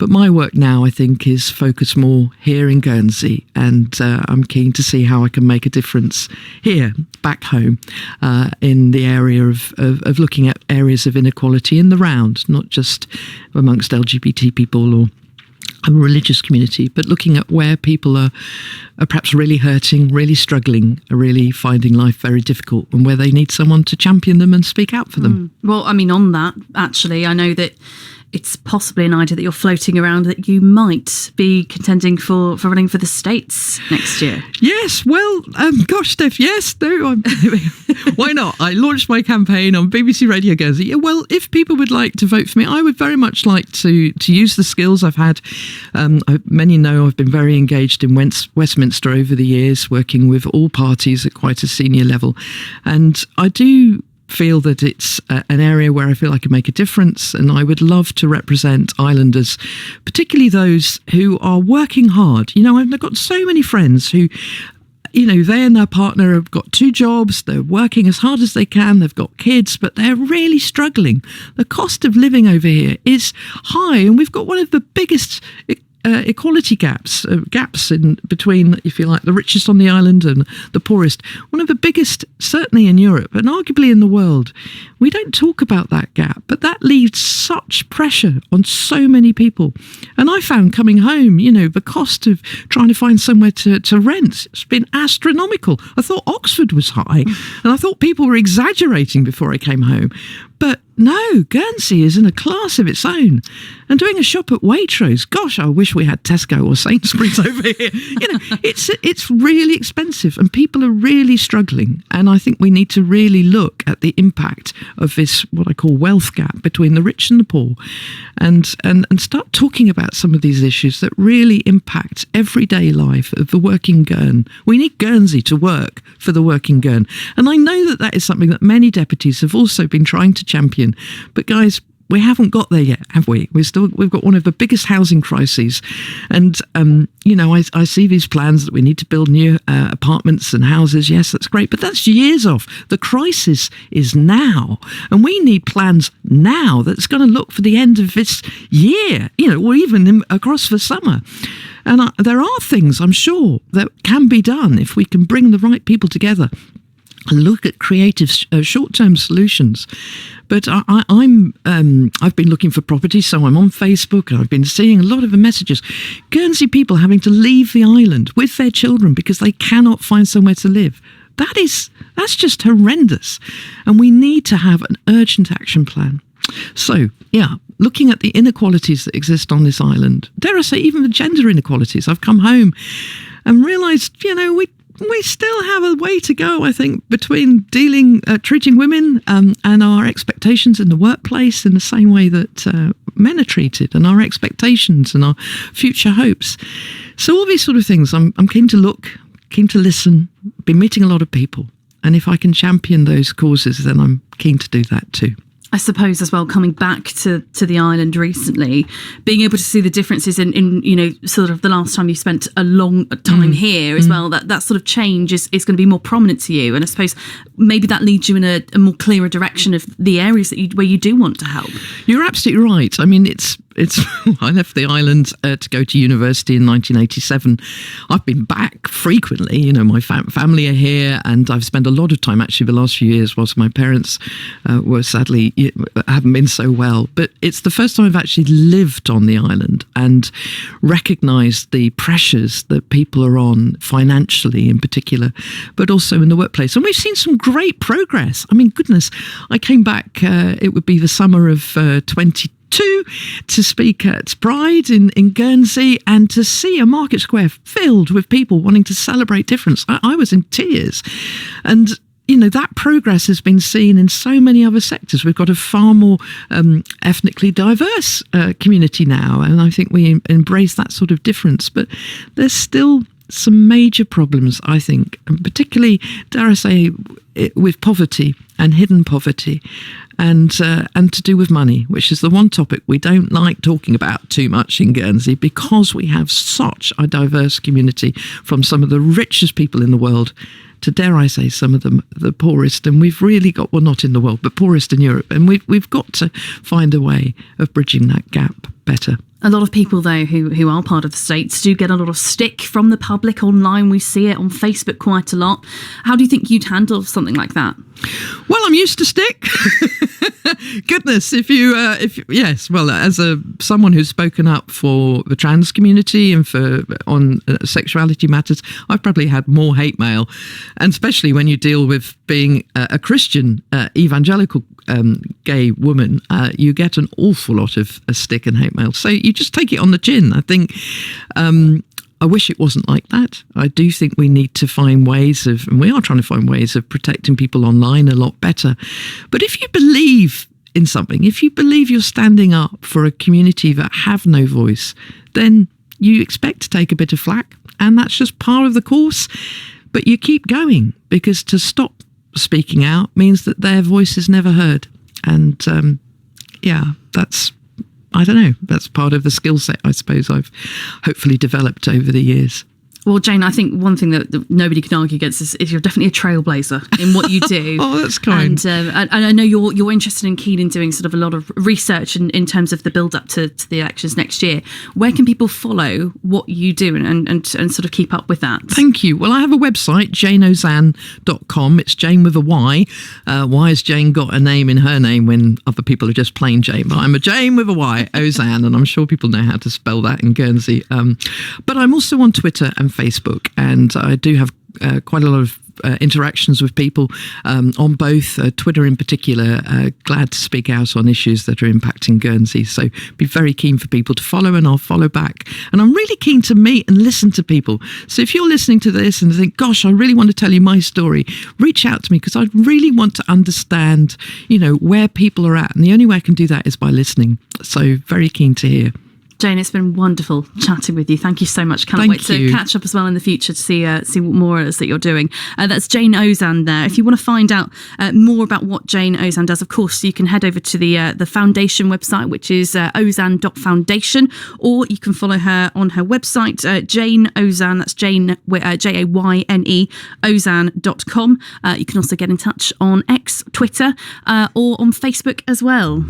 But my work now, I think, is focused more here in Guernsey, and I'm keen to see how I can make a difference here, back home, in the area of looking at areas of inequality in the round, not just amongst LGBT people or a religious community, but looking at where people are perhaps really hurting, really struggling, are really finding life very difficult, and where they need someone to champion them and speak out for them. Well, I mean, on that, actually, I know that it's possibly an idea that you're floating around that you might be contending for running for the States next year. Yes, well, gosh, Steph, yes, no, why not? I launched my campaign on BBC Radio Guernsey. Yeah, well, if people would like to vote for me, I would very much like to use the skills I've had. Many know I've been very engaged in Westminster over the years, working with all parties at quite a senior level. And I do feel that it's an area where I feel I can make a difference, and I would love to represent islanders, particularly those who are working hard. You know, I've got so many friends who, you know, they and their partner have got 2 jobs, they're working as hard as they can, they've got kids, but they're really struggling. The cost of living over here is high, and we've got one of the biggest equality gaps in between, if you like, the richest on the island and the poorest. One of the biggest, certainly in Europe and arguably in the world. We don't talk about that gap, but that leaves such pressure on so many people. And I found coming home, you know, the cost of trying to find somewhere to rent, it's been astronomical. I thought Oxford was high, and I thought people were exaggerating before I came home. But no, Guernsey is in a class of its own. And doing a shop at Waitrose, gosh, I wish we had Tesco or Sainsbury's over here. You know, it's really expensive, and people are really struggling. And I think we need to really look at the impact of this, what I call wealth gap between the rich and the poor, and start talking about some of these issues that really impact everyday life of the working Guern. We need Guernsey to work for the working Guern. And I know that is something that many deputies have also been trying to champion. But guys, we haven't got there yet, have we? We've got one of the biggest housing crises. And, you know, I see these plans that we need to build new apartments and houses. Yes, that's great, but that's years off. The crisis is now. And we need plans now that's going to look for the end of this year, you know, or even across the summer. And there are things, I'm sure, that can be done if we can bring the right people together and look at creative short-term solutions. But I've been looking for property, so I'm on Facebook, and I've been seeing a lot of the messages. Guernsey people having to leave the island with their children because they cannot find somewhere to live. That's just horrendous. And we need to have an urgent action plan. So, yeah, looking at the inequalities that exist on this island, dare I say even the gender inequalities. I've come home and realised, you know, we still have a way to go, I think, between treating women and our expectations in the workplace in the same way that men are treated, and our expectations and our future hopes. So all these sort of things, I'm keen to look, keen to listen, been meeting a lot of people. And if I can champion those causes, then I'm keen to do that too. I suppose as well, coming back to the island recently, being able to see the differences in you know, sort of the last time you spent a long time here as well, that sort of change is going to be more prominent to you. And I suppose maybe that leads you in a more clearer direction of the areas where you do want to help. You're absolutely right. I mean, it's I left the island to go to university in 1987. I've been back frequently. You know, my family are here, and I've spent a lot of time actually the last few years whilst my parents were sadly haven't been so well. But it's the first time I've actually lived on the island and recognised the pressures that people are on financially in particular, but also in the workplace. And we've seen some great progress. I mean, goodness, I came back, it would be the summer of 2022 to speak at Pride in Guernsey, and to see a market square filled with people wanting to celebrate difference. I was in tears. And you know, that progress has been seen in so many other sectors. We've got a far more ethnically diverse community now, and I think we embrace that sort of difference. But there's still some major problems, I think, and particularly, dare I say, with poverty and hidden poverty, and to do with money, which is the one topic we don't like talking about too much in Guernsey, because we have such a diverse community, from some of the richest people in the world to, dare I say, some of them the poorest. And we've really got, well, not in the world, but poorest in Europe. And we've got to find a way of bridging that gap better. A lot of people, though, who are part of the states do get a lot of stick from the public online. We see it on Facebook quite a lot. How do you think you'd handle something like that? Well, I'm used to stick. Goodness, as someone who's spoken up for the trans community and on sexuality matters, I've probably had more hate mail, and especially when you deal with being a Christian evangelical gay woman, you get an awful lot of stick and hate mail. So you just take it on the chin. I think I wish it wasn't like that. I do think we need to find ways and we are trying to find ways of protecting people online a lot better. But if you believe in something, if you believe you're standing up for a community that have no voice, then you expect to take a bit of flack, and that's just part of the course. But you keep going, because to stop speaking out means that their voice is never heard. And that's part of the skill set I suppose I've hopefully developed over the years. Well, Jayne, I think one thing that nobody can argue against is you're definitely a trailblazer in what you do. Oh, that's kind. And I know you're interested and keen in doing sort of a lot of research in terms of the build-up to the elections next year. Where can people follow what you do and sort of keep up with that? Thank you. Well, I have a website, jayneozan.com. It's Jayne with a Y. Why has Jayne got a name in her name when other people are just plain Jayne? But I'm a Jayne with a Y, Ozan, and I'm sure people know how to spell that in Guernsey. But I'm also on Twitter and Facebook, and I do have quite a lot of interactions with people on both, Twitter in particular. Glad to speak out on issues that are impacting Guernsey, so be very keen for people to follow, and I'll follow back. And I'm really keen to meet and listen to people. So if you're listening to this and think, gosh, I really want to tell you my story, reach out to me, because I really want to understand, where people are at, and the only way I can do that is by listening. So very keen to hear. Jayne, it's been wonderful chatting with you. Thank you so much. Can't wait to catch up as well in the future to see what more it is that you're doing. That's Jayne Ozan there. If you want to find out more about what Jayne Ozan does, of course, you can head over to the foundation website, which is ozan.foundation, or you can follow her on her website, Jayne Ozan. That's Jayne, Jayne, Ozan.com. You can also get in touch on X, Twitter, or on Facebook as well.